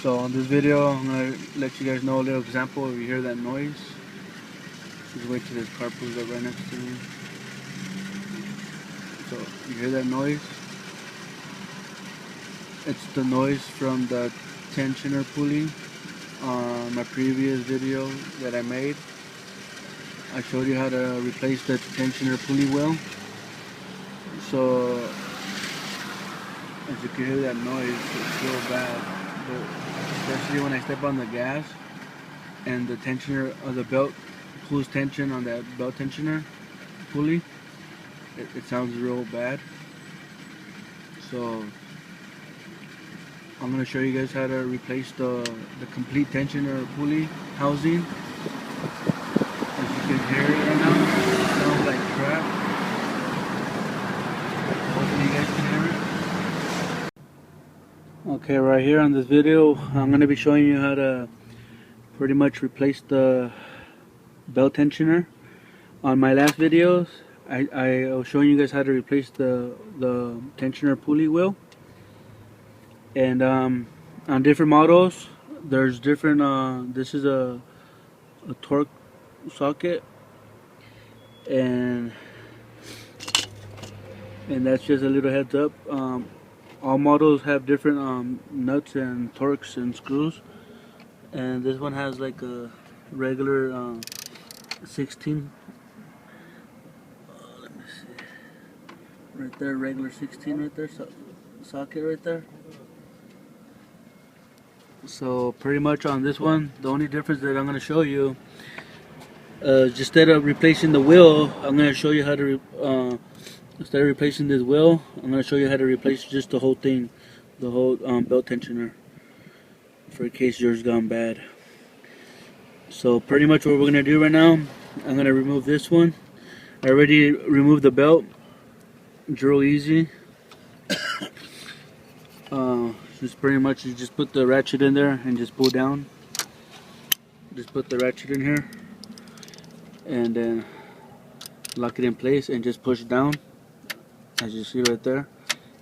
So on this video, I'm going to let you guys know a little example. If you hear that noise, just wait till this car pulls up right next to me. So you hear that noise? It's the noise from the tensioner pulley. On my previous video that I made, I showed you how to replace the tensioner pulley wheel. So as you can hear that noise, it's real bad. But especially when I step on the gas and the tensioner of the belt pulls tension on that belt tensioner pulley, it sounds real bad. So I'm going to show you guys how to replace the complete tensioner pulley housing. As you can hear it right now, it sounds like crap. Hopefully you guys can hear it. Okay, right here on this video, I'm going to be showing you how to pretty much replace the belt tensioner. On my last videos, I was showing you guys how to replace the tensioner pulley wheel. And on different models, there's different, this is a torque socket, and that's just a little heads up. All models have different nuts and torques and screws, and this one has like a regular 16. Let me see, right there, regular 16 right there, socket right there. So pretty much on this one, the only difference that I'm going to show you, just instead of replacing the wheel, I'm going to show you how to instead of replacing this wheel, I'm going to show you how to replace just the whole thing, the whole belt tensioner, for in case yours gone bad. So pretty much what we're going to do right now, I'm going to remove this one. I already removed the belt. It's real easy. Just pretty much you just put the ratchet in there and just pull down. Just put the ratchet in here and then lock it in place and just push down, as you see right there,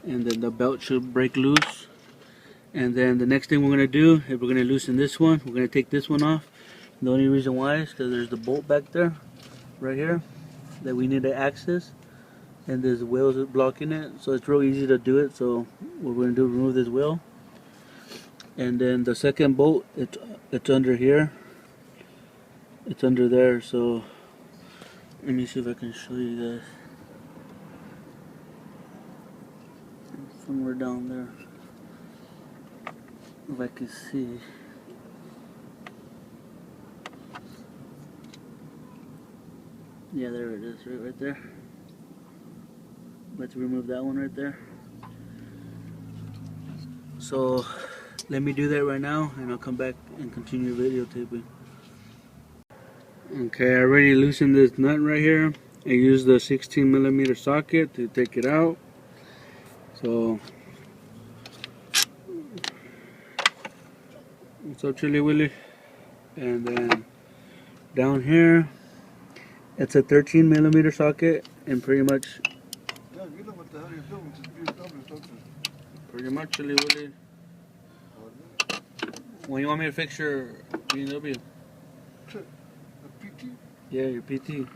and then the belt should break loose. And then the next thing we're going to do is we're going to loosen this one. We're going to take this one off. The only reason why is because there's the bolt back there right here that we need to access, and there's wheels blocking it, so it's real easy to do it. So what we're going to do is remove this wheel, and then the second bolt, it's under here, it's under there. So let me see if I can show you guys. Somewhere down there, if I can see. Yeah, there it is, right there. Let's remove that one right there. So let me do that right now, and I'll come back and continue videotaping. Okay, I already loosened this nut right here. I used the 16mm socket to take it out. So what's up, Chili Willy? And then down here, it's a 13mm socket, and pretty much. Yeah, you know what the hell you're doing with this BMW, don't you? Pretty much, Chili Willy. When you want me to fix your BMW? The PT? Yeah, your PT.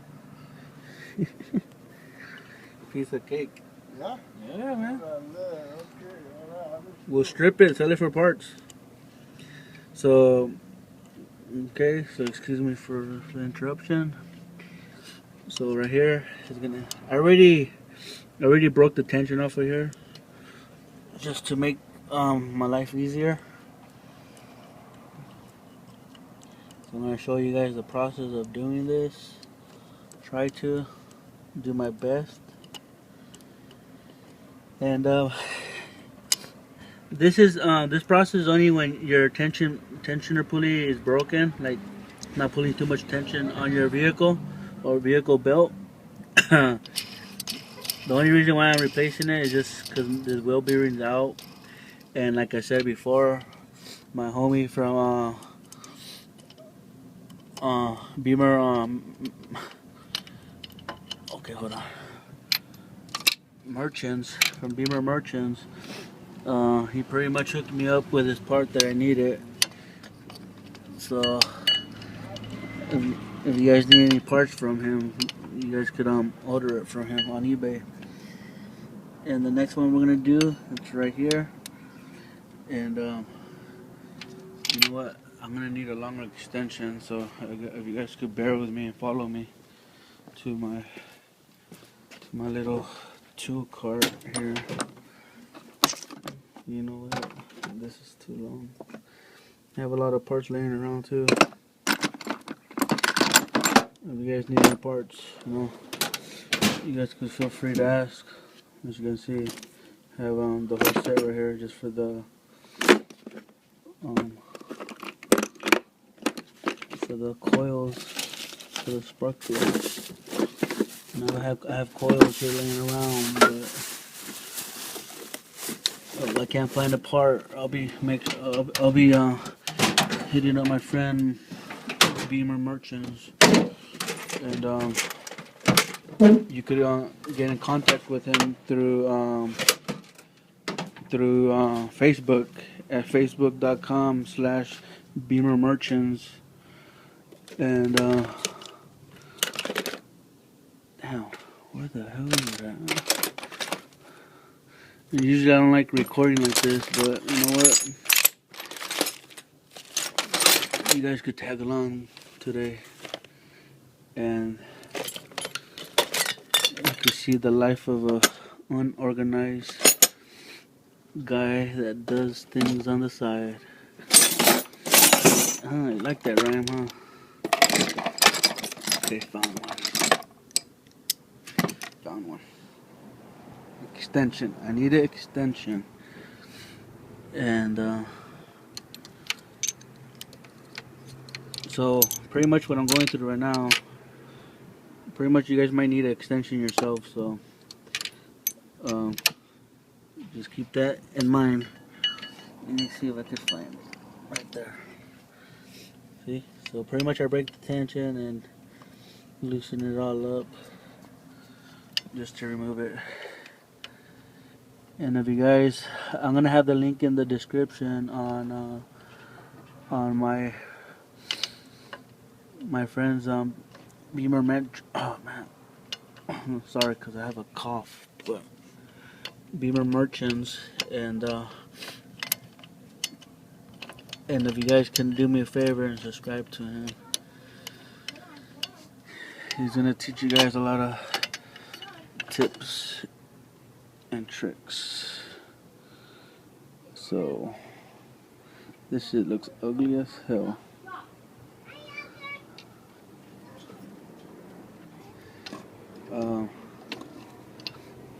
Piece of cake. Yeah? Yeah, man. Okay, alright. We'll strip it, sell it for parts. So, okay, so excuse me for the interruption. So right here is gonna. I already broke the tension off of here, just to make my life easier. So I'm gonna show you guys the process of doing this. Try to do my best. And this process is only when your tensioner pulley is broken, like not pulling too much tension on your vehicle or vehicle belt. The only reason why I'm replacing it is just because this wheel bearing's out, and like I said before, my homie from Beamer, okay, hold on, Merchants, from Beamer Merchants, He pretty much hooked me up with his part that I needed. So if you guys need any parts from him, you guys could order it from him on eBay. And the next one we're gonna do, it's right here. And you know what? I'm gonna need a longer extension, so if you guys could bear with me and follow me to my little tool cart here. You know what? This is too long. I have a lot of parts laying around too. If you guys need any parts, you know, you guys could feel free to ask. As you can see, I have the whole set right here just for the coils for the spark plugs. Now I have coils here laying around, but if I can't find a part, I'll be hitting up my friend Beamer Merchants, and you could get in contact with him through Facebook at facebook.com/Beamer Merchants. And damn, where the hell is that? Usually I don't like recording like this, but you know what? You guys could tag along today, and you could see the life of a unorganized guy that does things on the side. Oh, you like that rhyme, huh? Okay, found one. Extension. I need an extension. And so pretty much what I'm going through right now, pretty much you guys might need an extension yourself, so just keep that in mind. Let me see if I can find it right there. See? So pretty much I break the tension and loosen it all up just to remove it. And if you guys, I'm gonna have the link in the description on my friend's Beamer oh man, sorry because I have a cough, but Beamer Merchants, and if you guys can do me a favor and subscribe to him, he's gonna teach you guys a lot of tips and tricks. So this shit looks ugly as hell. I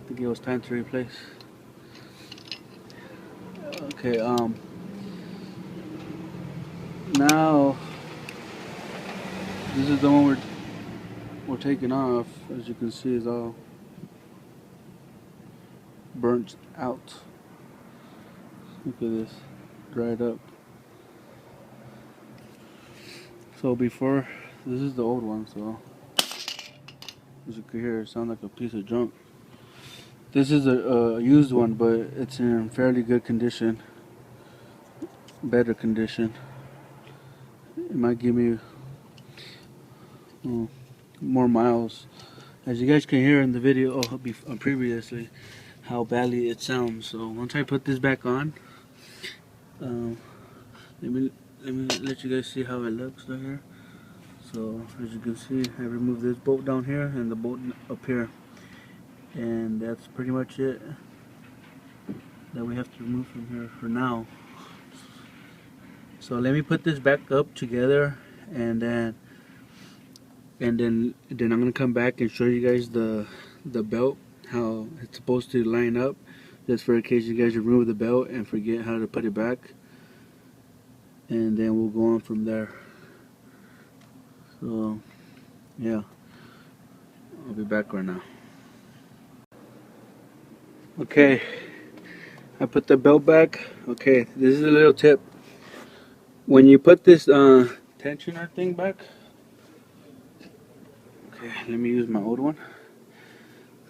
think it was time to replace. Okay, now this is the one we're taking off. As you can see, it's all burnt out. Look at this, dried up. So before, this is the old one, so as you can hear, it sounds like a piece of junk. This is a used one, but it's in fairly good condition, better condition. It might give me more miles. As you guys can hear in the video previously, how badly it sounds. So once I put this back on, let me let you guys see how it looks right here. So as you can see, I removed this bolt down here and the bolt up here, and that's pretty much it that we have to remove from here for now. So let me put this back up together, and then I'm gonna come back and show you guys the belt, how it's supposed to line up, just for in case you guys remove the belt and forget how to put it back, and then we'll go on from there. So yeah, I'll be back right now. Okay, I put the belt back. Okay, this is a little tip. When you put this tensioner thing back, okay, let me use my old one.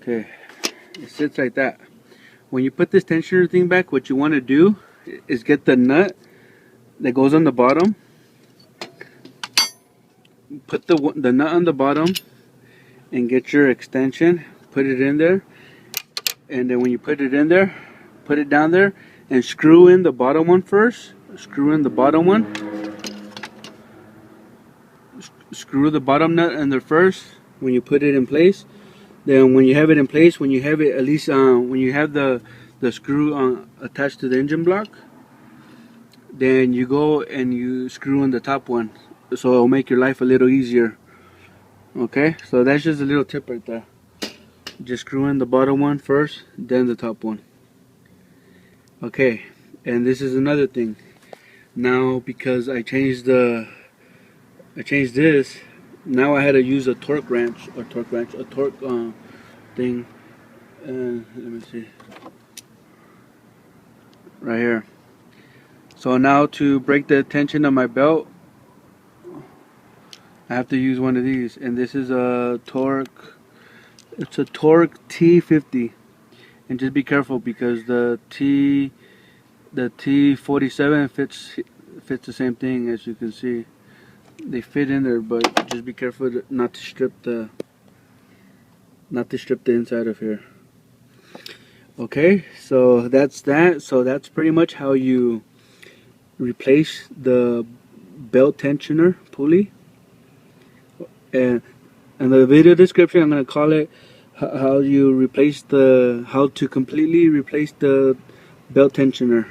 Okay, it sits like that. when you put this tensioner thing back, what you want to do is get the nut that goes on the bottom. Put the nut on the bottom and get your extension. Put it in there, and then when you put it in there, put it down there and screw in the bottom one first. Screw in the bottom one. Screw the bottom nut in there first when you put it in place. Then when you have it in place, when you have it at least when you have the screw attached to the engine block, then you go and you screw in the top one, so it'll make your life a little easier. Okay, so that's just a little tip right there. Just screw in the bottom one first, then the top one. Okay, and this is another thing. Now because I changed this, now I had to use a torque wrench, a torque thing. Let me see, right here. So now to break the tension of my belt, I have to use one of these, and this is a torque. It's a torque T50, and just be careful because the T47 fits the same thing. As you can see, they fit in there, but just be careful not to strip the inside of here. Okay, so that's that. So that's pretty much how you replace the belt tensioner pulley. And in the video description, I'm going to call it how to completely replace the belt tensioner,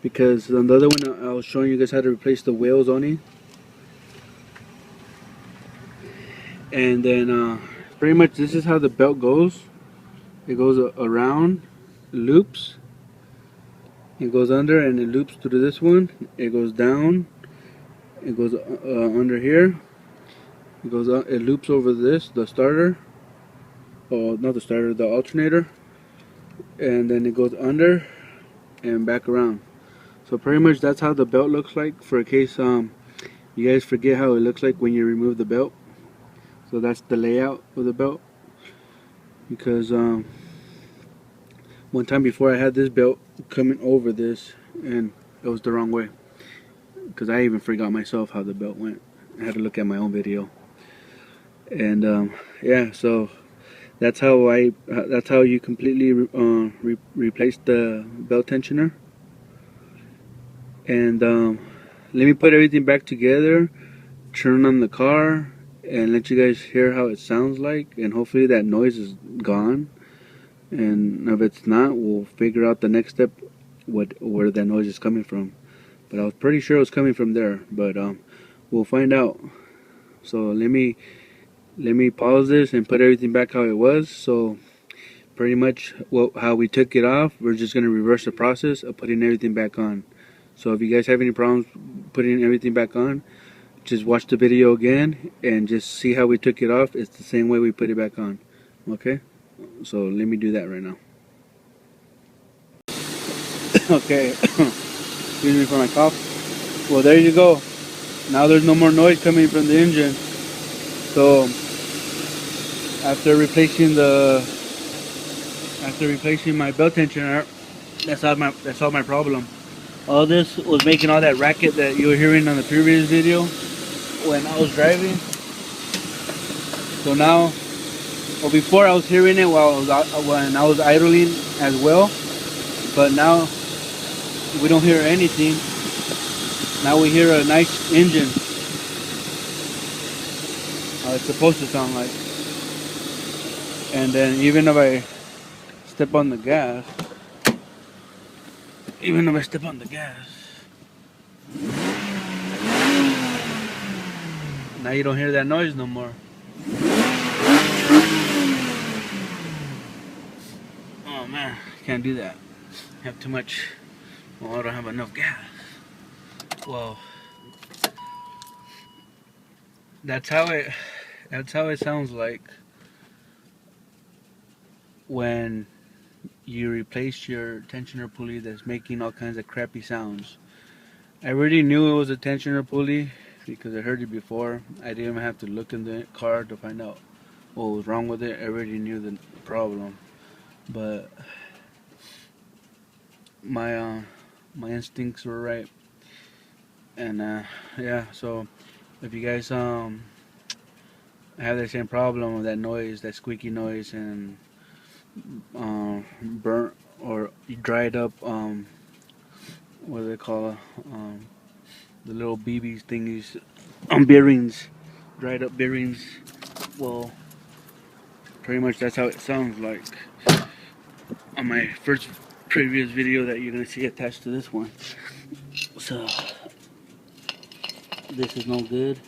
because on the other one I was showing you guys how to replace the wheels only. And then pretty much this is how the belt goes. It goes around, loops, it goes under, and it loops through this one. It goes down, it goes under here. It goes up, it loops over this, the starter, oh not the starter, the alternator, and then it goes under and back around. So pretty much that's how the belt looks like, for a case you guys forget how it looks like when you remove the belt. So that's the layout of the belt, because one time before I had this belt coming over this and it was the wrong way, because I even forgot myself how the belt went. I had to look at my own video. And yeah, so that's how you completely replace the belt tensioner. And let me put everything back together, turn on the car, and let you guys hear how it sounds like, and hopefully that noise is gone. And if it's not, we'll figure out the next step, where that noise is coming from. But I was pretty sure it was coming from there, but we'll find out. So let me pause this and put everything back how it was. So pretty much how we took it off, we're just going to reverse the process of putting everything back on. So if you guys have any problems putting everything back on, just watch the video again and just see how we took it off. It's the same way we put it back on. Okay, so let me do that right now. Okay, excuse me for my cough. Well, there you go. Now there's no more noise coming from the engine. So after replacing my belt tensioner, that's all my problem. All this was making all that racket that you were hearing on the previous video when I was driving. So now, well, before I was hearing it when I was idling as well, but now we don't hear anything. Now we hear a nice engine. It's supposed to sound like. And then even if I step on the gas, now you don't hear that noise no more. Oh man, can't do that. I have too much. Well, I don't have enough gas. Well, that's how it sounds like when you replace your tensioner pulley that's making all kinds of crappy sounds. I already knew it was a tensioner pulley because I heard it before. I didn't even have to look in the car to find out what was wrong with it. I already knew the problem. But my instincts were right. And yeah, so if you guys have the same problem with that noise, that squeaky noise, and burnt or dried up, what do they call the little BB thingies, bearings, dried up bearings. Well, pretty much that's how it sounds like on my first previous video that you're gonna see attached to this one. So this is no good,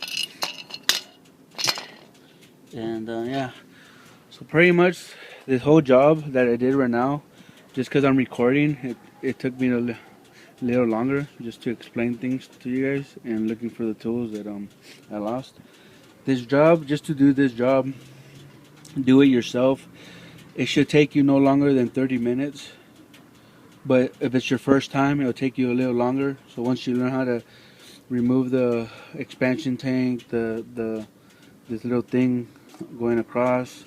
and yeah. So pretty much this whole job that I did right now, just because I'm recording, it took me a little longer just to explain things to you guys and looking for the tools that I lost. This job, just to do this job, do it yourself, it should take you no longer than 30 minutes. But if it's your first time, it'll take you a little longer. So once you learn how to remove the expansion tank, this little thing going across,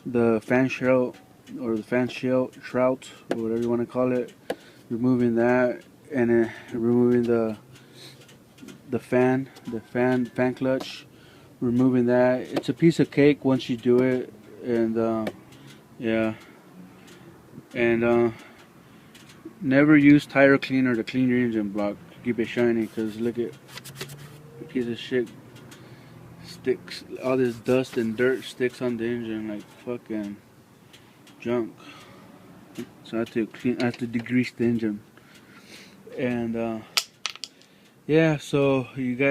the fan shell or the fan shell trout or whatever you want to call it, removing that, and then removing the fan clutch, removing that. It's a piece of cake once you do it. And yeah, and never use tire cleaner to clean your engine block. Keep it shiny, because look at a piece of shit sticks, all this dust and dirt sticks on the engine like fucking junk. So I have to degrease the engine. And yeah, so you guys